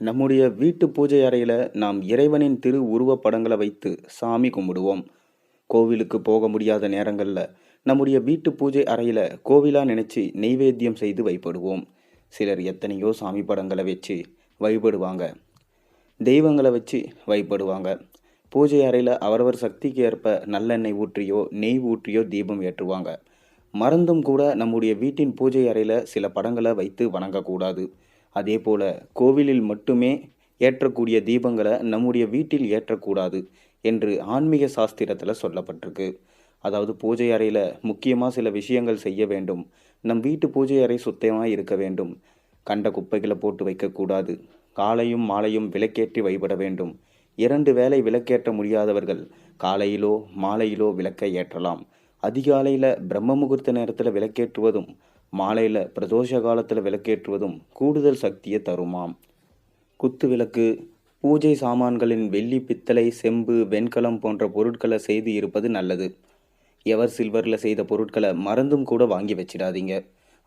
நம்முடைய வீட்டு பூஜை அறையில நாம் இறைவனின் திரு உருவப் படங்களை வைத்து சாமி கும்பிடுவோம். கோவிலுக்கு போக முடியாத நேரங்கள்ல நம்முடைய வீட்டு பூஜை அறையில கோவிலா நினைச்சு நெய்வேத்தியம் செய்து வழிபடுவோம். சிலர் எத்தனையோ சாமி படங்களை வச்சு வழிபடுவாங்க. தெய்வங்களை வச்சு வழிபடுவாங்க. பூஜை அறையில அவரவர் சக்திக்கு ஏற்ப நல்லெண்ணெய் ஊற்றியோ நெய் ஊற்றியோ தீபம் ஏற்றுவாங்க. மறந்தும் கூட நம்முடைய வீட்டின் பூஜை அறையில சில படங்களை வைத்து வணங்கக்கூடாது. அதே போல கோவிலில் மட்டுமே ஏற்றக்கூடிய தீபங்களை நம்முடைய வீட்டில் ஏற்றக்கூடாது என்று ஆன்மீக சாஸ்திரத்தில் சொல்லப்பட்டிருக்கு. அதாவது பூஜை அறையில் முக்கியமாக சில விஷயங்கள் செய்ய வேண்டும். நம் வீட்டு பூஜை அறை சுத்தமாக இருக்க வேண்டும். கண்ட குப்பைகளை போட்டு வைக்கக்கூடாது. காலையும் மாலையும் விளக்கேற்றி வழிபட வேண்டும். 2 வேளை விளக்கேற்ற முடியாதவர்கள் காலையிலோ மாலையிலோ விளக்கை ஏற்றலாம். அதிகாலையில் பிரம்ம முகூர்த்த நேரத்தில் விளக்கேற்றுவதும் மாலையில் பிரதோஷ காலத்தில் விளக்கேற்றுவதும் கூடுதல் சக்தியை தருமாம். குத்து விளக்கு, பூஜை சாமான்களின் வெள்ளி, பித்தளை, செம்பு, வெண்கலம் போன்ற பொருட்களை செய்து இருப்பது நல்லது. எவர் சில்வரில் செய்த பொருட்களை மறந்தும் கூட வாங்கி வச்சிடாதீங்க.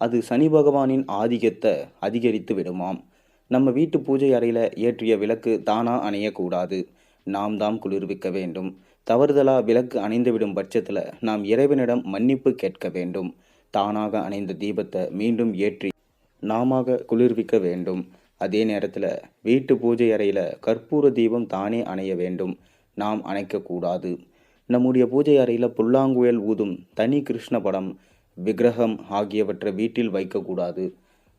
அது சனி பகவானின் ஆதிக்கத்தை அதிகரித்து விடுமாம். நம்ம வீட்டு பூஜை அறையில் ஏற்றிய விளக்கு தானாக அணையக்கூடாது. நாம் தாம் குளிர்விக்க வேண்டும். தவறுதலாக விளக்கு அணைந்துவிடும் பட்சத்தில் நாம் இறைவனிடம் மன்னிப்பு கேட்க வேண்டும். தானாக அணைந்த தீபத்தை மீண்டும் ஏற்றி நாமாக குளிர்விக்க வேண்டும். அதே நேரத்தில் வீட்டு பூஜை அறையில் கற்பூர தீபம் தானே அணைய வேண்டும். நாம் அணைக்கக்கூடாது. நம்முடைய பூஜை அறையில் புல்லாங்குழல் ஊதும் தனி கிருஷ்ண படம், விக்கிரகம் ஆகியவற்றை வீட்டில் வைக்கக்கூடாது.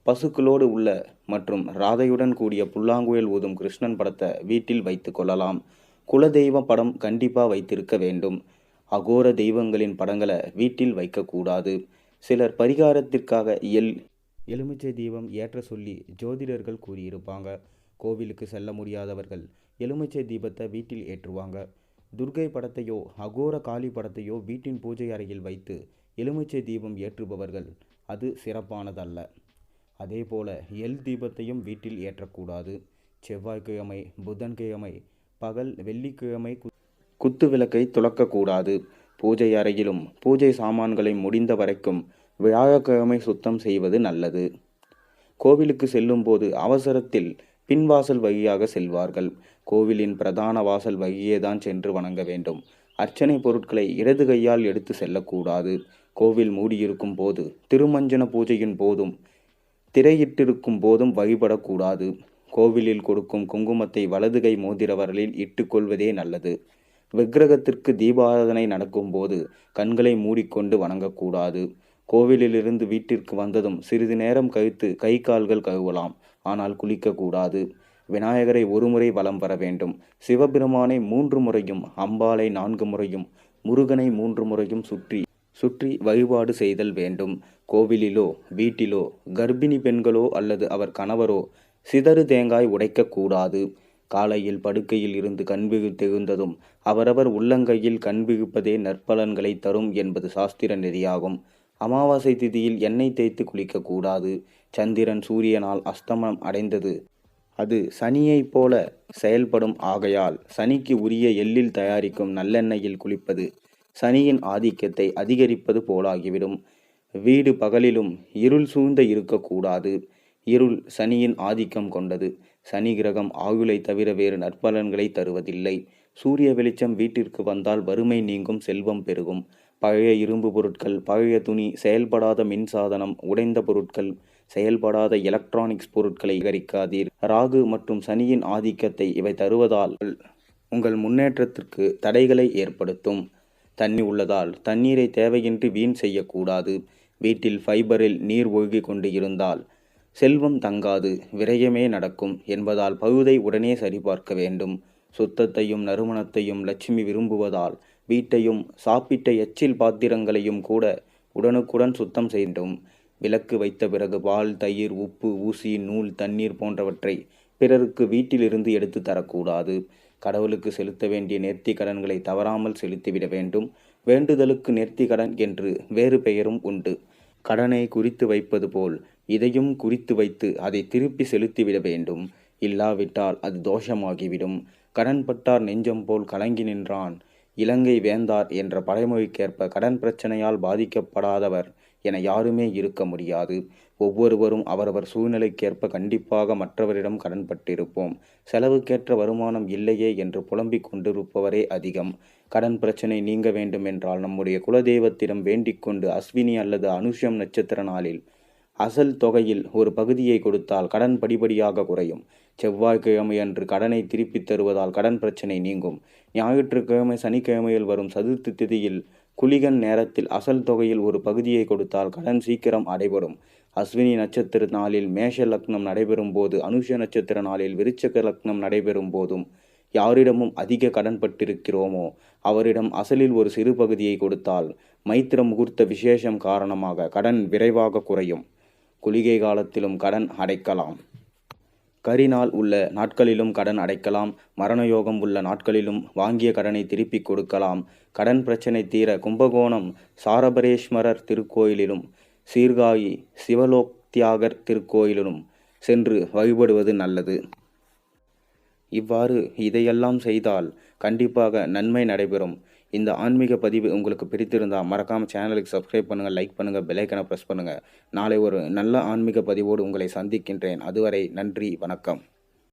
பசுக்களோடு உள்ள மற்றும் ராதையுடன் கூடிய புல்லாங்குழல் ஊதும் கிருஷ்ணன் படத்தை வீட்டில் வைத்து கொள்ளலாம். குலதெய்வ படம் கண்டிப்பாக வைத்திருக்க வேண்டும். அகோர தெய்வங்களின் படங்களை வீட்டில் வைக்கக்கூடாது. சிலர் பரிகாரத்திற்காக எலுமிச்சை தீபம் ஏற்ற சொல்லி ஜோதிடர்கள் கூறியிருப்பாங்க. கோவிலுக்கு செல்ல முடியாதவர்கள் எலுமிச்சை தீபத்தை வீட்டில் ஏற்றுவாங்க. துர்கை படத்தையோ அகோர காளி படத்தையோ வீட்டின் பூஜை அறையில் வைத்து எலுமிச்சை தீபம் ஏற்றுபவர்கள் அது சிறப்பானதல்ல. அதே போல தீபத்தையும் வீட்டில் ஏற்றக்கூடாது. செவ்வாய்க்கிழமை, புதன்கிழமை பகல், வெள்ளிக்கிழமை குத்து விளக்கை துலக்கக்கூடாது. பூஜை அறையிலும் பூஜை சாமான்களை முடிந்த வரைக்கும் வியாழக்கிழமை சுத்தம் செய்வது நல்லது. கோவிலுக்கு செல்லும் போது அவசரத்தில் பின்வாசல் வழியாக செல்வார்கள். கோவிலின் பிரதான வாசல் வழியே தான் சென்று வணங்க வேண்டும். அர்ச்சனை பொருட்களை இடது கையால் எடுத்து செல்லக்கூடாது. கோவில் மூடியிருக்கும் போது, திருமஞ்சன பூஜையின் போதும், திரையிட்டிருக்கும் போதும் வழிபடக்கூடாது. கோவிலில் கொடுக்கும் குங்குமத்தை வலது கை மோதிர வரலில் இட்டுக்கொள்வதே நல்லது. விக்கிரகத்திற்கு தீபாராதனை நடக்கும் போது கண்களை மூடிக்கொண்டு வணங்கக்கூடாது. கோவிலிலிருந்து வீட்டிற்கு வந்ததும் சிறிது நேரம் கழித்து கை கால்கள் கழுவலாம். ஆனால் குளிக்கக்கூடாது. விநாயகரை ஒருமுறை வலம் வர வேண்டும். சிவபெருமானை 3 முறையும், அம்பாளை 4 முறையும், முருகனை 3 முறையும் சுற்றி வழிபாடு செய்தல் வேண்டும். கோவிலிலோ வீட்டிலோ கர்ப்பிணி பெண்களோ அல்லது அவர் கணவரோ சிதறு தேங்காய் உடைக்கக்கூடாது. காலையில் படுக்கையில் இருந்து கண்விழித்தெழுந்ததும் அவரவர் உள்ளங்கையில் கண்விழிப்பதே நற்பலன்களை தரும் என்பது சாஸ்திர நெறியாகும். அமாவாசை திதியில் எண்ணெய் தேய்த்து குளிக்கக்கூடாது. சந்திரன் சூரியனால் அஸ்தமனம் அடைந்தது அது சனியைப் போல செயல்படும். ஆகையால் சனிக்கு உரிய எள்ளில் தயாரிக்கும் நல்லெண்ணெயில் குளிப்பது சனியின் ஆதிக்கத்தை அதிகரிப்பது போலாகிவிடும். வீடு பகலிலும் இருள் சூழ்ந்த இருக்கக்கூடாது. இருள் சனியின் ஆதிக்கம் கொண்டது. சனி கிரகம் ஆயுளை தவிர வேறு நற்பலன்களை தருவதில்லை. சூரிய வெளிச்சம் வீட்டிற்கு வந்தால் வறுமை நீங்கும், செல்வம் பெருகும். பழைய இரும்பு பொருட்கள், பழைய துணி, செயல்படாத மின்சாதனம், உடைந்த பொருட்கள், செயல்படாத எலக்ட்ரானிக்ஸ் பொருட்களை சேகரிக்காதீர். ராகு மற்றும் சனியின் ஆதிக்கத்தை இவை தருவதால் உங்கள் முன்னேற்றத்திற்கு தடைகளை ஏற்படுத்தும். தண்ணி உள்ளதால் தண்ணீரை தேவையின்றி வீண் செய்யக்கூடாது. வீட்டில் ஃபைபரில் நீர் ஒழுகி கொண்டு இருந்தால் செல்வம் தங்காது, விரயமே நடக்கும் என்பதால் பழுதை உடனே சரிபார்க்க வேண்டும். சுத்தத்தையும் நறுமணத்தையும் லட்சுமி விரும்புவதால் வீட்டையும் சாப்பிட்ட எச்சில் பாத்திரங்களையும் கூட உடனுக்குடன் சுத்தம் செய்யும். விளக்கு வைத்த பிறகு பால், தயிர், உப்பு, ஊசி, நூல், தண்ணீர் போன்றவற்றை பிறருக்கு வீட்டிலிருந்து எடுத்து தரக்கூடாது. கடவுளுக்கு செலுத்த வேண்டிய நேர்த்தி கடன்களை தவறாமல் செலுத்திவிட வேண்டும். வேண்டுதலுக்கு நேர்த்தி கடன் என்று வேறு பெயரும் உண்டு. கடனை குறித்து வைப்பது போல் இதையும் குறித்து வைத்து அதை திருப்பி செலுத்திவிட வேண்டும். இல்லாவிட்டால் அது தோஷமாகிவிடும். கடன்பட்டார் நெஞ்சம் போல் கலங்கி நின்றான் இலங்கை வேந்தார் என்ற பழமொழிக்கேற்ப கடன் பிரச்சனையால் பாதிக்கப்படாதவர் என யாருமே இருக்க முடியாது. ஒவ்வொருவரும் அவரவர் சூழ்நிலைக்கேற்ப கண்டிப்பாக மற்றவரிடம் கடன்பட்டிருப்போம். செலவுக்கேற்ற வருமானம் இல்லையே என்று புலம்பிக் கொண்டிருப்பவரே அதிகம். கடன் பிரச்சனை நீங்க வேண்டுமென்றால் நம்முடைய குலதெய்வத்திடம் வேண்டிக் கொண்டு அஸ்வினி அல்லது அனுஷம் நட்சத்திர நாளில் அசல் தொகையில் ஒரு பகுதியை கொடுத்தால் கடன் படிப்படியாக குறையும். செவ்வாய்க்கிழமையன்று கடனை திருப்பித் தருவதால் கடன் பிரச்சனை நீங்கும். ஞாயிற்றுக்கிழமை சனிக்கிழமையில் வரும் சதுர்த்தி திதியில் குளிகன் நேரத்தில் அசல் தொகையில் ஒரு பகுதியை கொடுத்தால் கடன் சீக்கிரம் அடைபடும். அஸ்வினி நட்சத்திர நாளில் மேஷ லக்னம் நடைபெறும் போது, அனுஷ நட்சத்திர நாளில் விருச்சக லக்னம் நடைபெறும் போதும் யாரிடமும் அதிக கடன் பட்டிருக்கிறோமோ அவரிடம் அசலில் ஒரு சிறு பகுதியை கொடுத்தால் மைத்திர முகூர்த்த விசேஷம் காரணமாக கடன் விரைவாக குறையும். குளிகை காலத்திலும் கடன் அடைக்கலாம். கரிநாள் உள்ள நாட்களிலும் கடன் அடைக்கலாம். மரணயோகம் உள்ள நாட்களிலும் வாங்கிய கடனை திருப்பிக் கொடுக்கலாம். கடன் பிரச்சனை தீர கும்பகோணம் சாரபரேஸ்வரர் திருக்கோயிலிலும் சீர்காழி சிவலோக்தியாகர் திருக்கோயிலிலும் சென்று வழிபடுவது நல்லது. இவ்வாறு இதையெல்லாம் செய்தால் கண்டிப்பாக நன்மை நடைபெறும். இந்த ஆன்மீக பதிவு உங்களுக்கு பிடித்திருந்தால் மறக்காமல் சேனலுக்கு சப்ஸ்கிரைப் பண்ணுங்கள், லைக் பண்ணுங்கள், பெல் ஐக்கனை ப்ரெஸ் பண்ணுங்கள். நாளை ஒரு நல்ல ஆன்மீக பதிவோடு உங்களை சந்திக்கின்றேன். அதுவரை நன்றி, வணக்கம்.